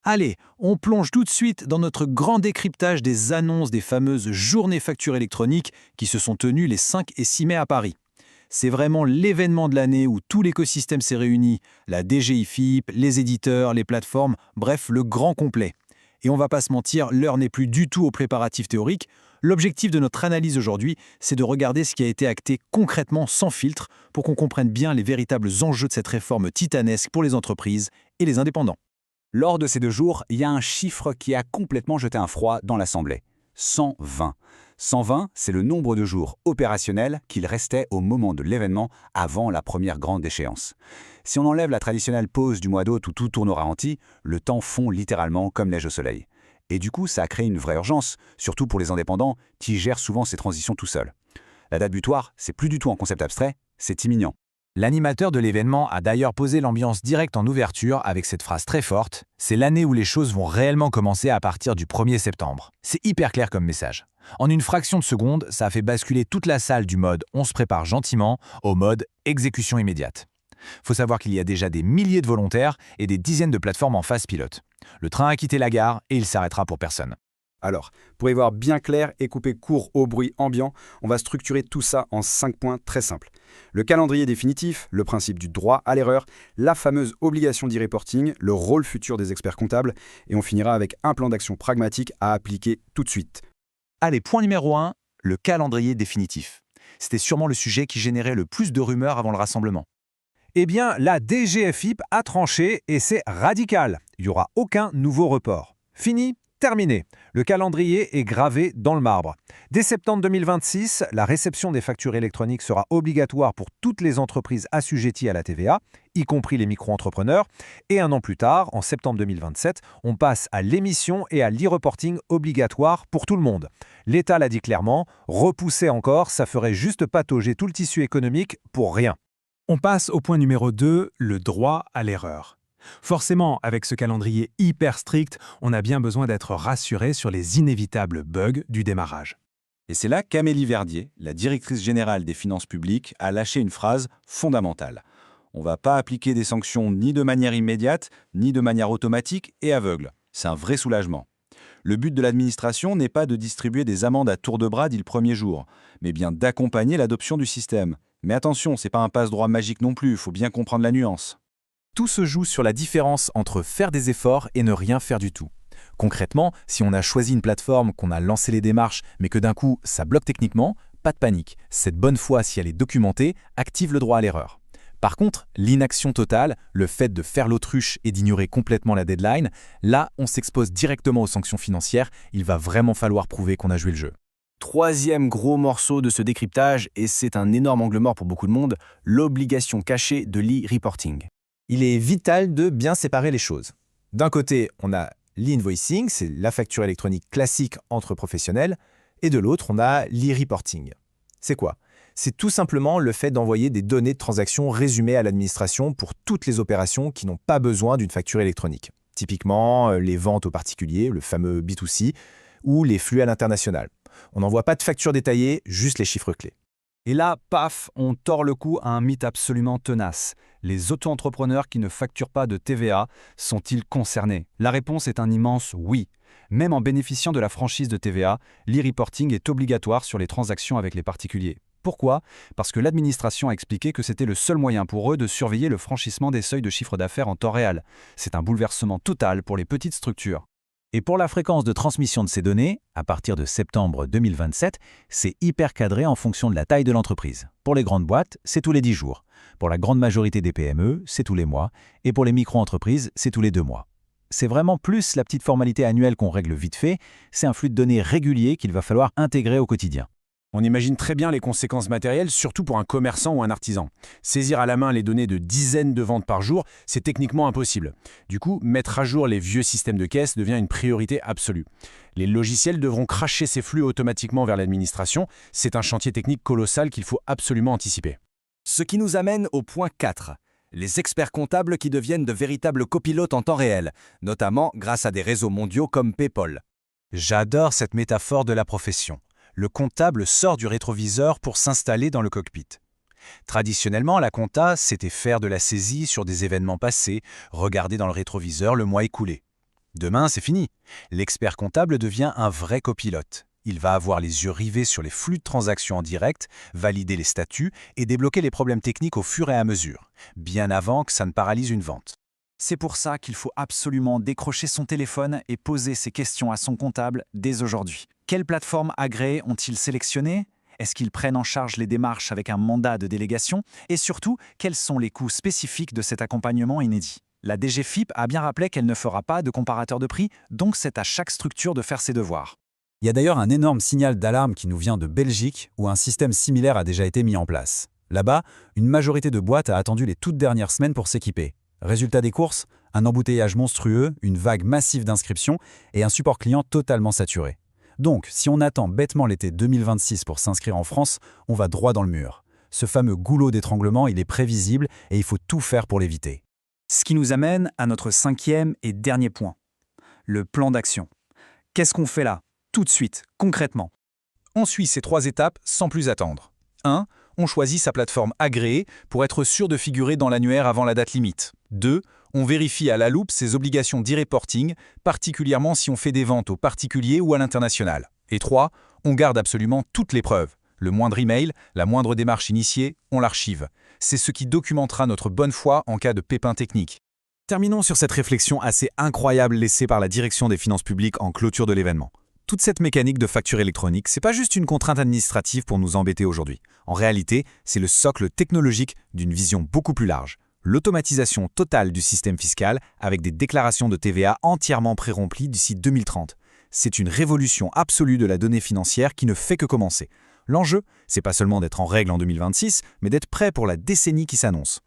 Allez, on plonge tout de suite dans notre grand décryptage des annonces des fameuses journées factures électroniques qui se sont tenues les 5 et 6 mai à Paris. C'est vraiment l'événement de l'année où tout l'écosystème s'est réuni, la DGIFIP, les éditeurs, les plateformes, bref, le grand complet. Et on va pas se mentir, l'heure n'est plus du tout aux préparatifs théoriques. L'objectif de notre analyse aujourd'hui, c'est de regarder ce qui a été acté concrètement sans filtre pour qu'on comprenne bien les véritables enjeux de cette réforme titanesque pour les entreprises et les indépendants. Lors de ces 2 jours, il y a un chiffre qui a complètement jeté un froid dans l'Assemblée. 120. 120, c'est le nombre de jours opérationnels qu'il restait au moment de l'événement avant la première grande échéance. Si on enlève la traditionnelle pause du mois d'août où tout tourne au ralenti, le temps fond littéralement comme neige au soleil. Et du coup, ça a créé une vraie urgence, surtout pour les indépendants qui gèrent souvent ces transitions tout seuls. La date butoir, c'est plus du tout un concept abstrait, c'est imminent. L'animateur de l'événement a d'ailleurs posé l'ambiance directe en ouverture avec cette phrase très forte « C'est l'année où les choses vont réellement commencer à partir du 1er septembre ». C'est hyper clair comme message. En une fraction de seconde, ça a fait basculer toute la salle du mode « on se prépare gentiment » au mode « exécution immédiate ». Faut savoir qu'il y a déjà des milliers de volontaires et des dizaines de plateformes en phase pilote. Le train a quitté la gare et il s'arrêtera pour personne. Alors, pour y voir bien clair et couper court au bruit ambiant, on va structurer tout ça en 5 points très simples. Le calendrier définitif, le principe du droit à l'erreur, la fameuse obligation d'e-reporting, le rôle futur des experts comptables, et on finira avec un plan d'action pragmatique à appliquer tout de suite. Allez, point numéro 1, le calendrier définitif. C'était sûrement le sujet qui générait le plus de rumeurs avant le rassemblement. Eh bien, la DGFIP a tranché et c'est radical. Il n'y aura aucun nouveau report. Fini, terminé. Le calendrier est gravé dans le marbre. Dès septembre 2026, la réception des factures électroniques sera obligatoire pour toutes les entreprises assujetties à la TVA, y compris les micro-entrepreneurs. Et un an plus tard, en septembre 2027, on passe à l'émission et à l'e-reporting obligatoire pour tout le monde. L'État l'a dit clairement, repousser encore, ça ferait juste patauger tout le tissu économique pour rien. On passe au point numéro 2, le droit à l'erreur. Forcément, avec ce calendrier hyper strict, on a bien besoin d'être rassuré sur les inévitables bugs du démarrage. Et c'est là qu'Amélie Verdier, la directrice générale des finances publiques, a lâché une phrase fondamentale. On ne va pas appliquer des sanctions ni de manière immédiate, ni de manière automatique et aveugle. C'est un vrai soulagement. Le but de l'administration n'est pas de distribuer des amendes à tour de bras dès le premier jour, mais bien d'accompagner l'adoption du système. Mais attention, c'est pas un passe-droit magique non plus, il faut bien comprendre la nuance. Tout se joue sur la différence entre faire des efforts et ne rien faire du tout. Concrètement, si on a choisi une plateforme, qu'on a lancé les démarches, mais que d'un coup, ça bloque techniquement, pas de panique. Cette bonne foi, si elle est documentée, active le droit à l'erreur. Par contre, l'inaction totale, le fait de faire l'autruche et d'ignorer complètement la deadline, là, on s'expose directement aux sanctions financières, il va vraiment falloir prouver qu'on a joué le jeu. Troisième gros morceau de ce décryptage, et c'est un énorme angle mort pour beaucoup de monde, l'obligation cachée de l'e-reporting. Il est vital de bien séparer les choses. D'un côté, on a l'e-invoicing, c'est la facture électronique classique entre professionnels, et de l'autre, on a l'e-reporting. C'est quoi ? C'est tout simplement le fait d'envoyer des données de transaction résumées à l'administration pour toutes les opérations qui n'ont pas besoin d'une facture électronique. Typiquement, les ventes aux particuliers, le fameux B2C, ou les flux à l'international. On n'envoie pas de facture détaillée, juste les chiffres clés. Et là, paf, on tord le cou à un mythe absolument tenace. Les auto-entrepreneurs qui ne facturent pas de TVA sont-ils concernés ? La réponse est un immense oui. Même en bénéficiant de la franchise de TVA, l'e-reporting est obligatoire sur les transactions avec les particuliers. Pourquoi ? Parce que l'administration a expliqué que c'était le seul moyen pour eux de surveiller le franchissement des seuils de chiffre d'affaires en temps réel. C'est un bouleversement total pour les petites structures. Et pour la fréquence de transmission de ces données, à partir de septembre 2027, c'est hyper cadré en fonction de la taille de l'entreprise. Pour les grandes boîtes, c'est tous les 10 jours. Pour la grande majorité des PME, c'est tous les mois. Et pour les micro-entreprises, c'est tous les 2 mois. C'est vraiment plus la petite formalité annuelle qu'on règle vite fait, c'est un flux de données régulier qu'il va falloir intégrer au quotidien. On imagine très bien les conséquences matérielles, surtout pour un commerçant ou un artisan. Saisir à la main les données de dizaines de ventes par jour, c'est techniquement impossible. Du coup, mettre à jour les vieux systèmes de caisse devient une priorité absolue. Les logiciels devront cracher ces flux automatiquement vers l'administration. C'est un chantier technique colossal qu'il faut absolument anticiper. Ce qui nous amène au point 4. Les experts comptables qui deviennent de véritables copilotes en temps réel, notamment grâce à des réseaux mondiaux comme PayPal. J'adore cette métaphore de la profession. Le comptable sort du rétroviseur pour s'installer dans le cockpit. Traditionnellement, la compta, c'était faire de la saisie sur des événements passés, regarder dans le rétroviseur le mois écoulé. Demain, c'est fini. L'expert comptable devient un vrai copilote. Il va avoir les yeux rivés sur les flux de transactions en direct, valider les statuts et débloquer les problèmes techniques au fur et à mesure, bien avant que ça ne paralyse une vente. C'est pour ça qu'il faut absolument décrocher son téléphone et poser ces questions à son comptable dès aujourd'hui. Quelles plateformes agréées ont-ils sélectionnées ? Est-ce qu'ils prennent en charge les démarches avec un mandat de délégation ? Et surtout, quels sont les coûts spécifiques de cet accompagnement inédit ? La DGFiP a bien rappelé qu'elle ne fera pas de comparateur de prix, donc c'est à chaque structure de faire ses devoirs. Il y a d'ailleurs un énorme signal d'alarme qui nous vient de Belgique, où un système similaire a déjà été mis en place. Là-bas, une majorité de boîtes a attendu les toutes dernières semaines pour s'équiper. Résultat des courses, un embouteillage monstrueux, une vague massive d'inscriptions et un support client totalement saturé. Donc, si on attend bêtement l'été 2026 pour s'inscrire en France, on va droit dans le mur. Ce fameux goulot d'étranglement, il est prévisible et il faut tout faire pour l'éviter. Ce qui nous amène à notre 5e et dernier point, le plan d'action. Qu'est-ce qu'on fait là, tout de suite, concrètement ? On suit ces 3 étapes sans plus attendre. 1. On choisit sa plateforme agréée pour être sûr de figurer dans l'annuaire avant la date limite. 2. On vérifie à la loupe ses obligations d'e-reporting, particulièrement si on fait des ventes aux particuliers ou à l'international. Et 3. On garde absolument toutes les preuves. Le moindre email, la moindre démarche initiée, on l'archive. C'est ce qui documentera notre bonne foi en cas de pépin technique. Terminons sur cette réflexion assez incroyable laissée par la direction des finances publiques en clôture de l'événement. Toute cette mécanique de facture électronique, c'est pas juste une contrainte administrative pour nous embêter aujourd'hui. En réalité, c'est le socle technologique d'une vision beaucoup plus large. L'automatisation totale du système fiscal avec des déclarations de TVA entièrement pré-remplies d'ici 2030. C'est une révolution absolue de la donnée financière qui ne fait que commencer. L'enjeu, c'est pas seulement d'être en règle en 2026, mais d'être prêt pour la décennie qui s'annonce.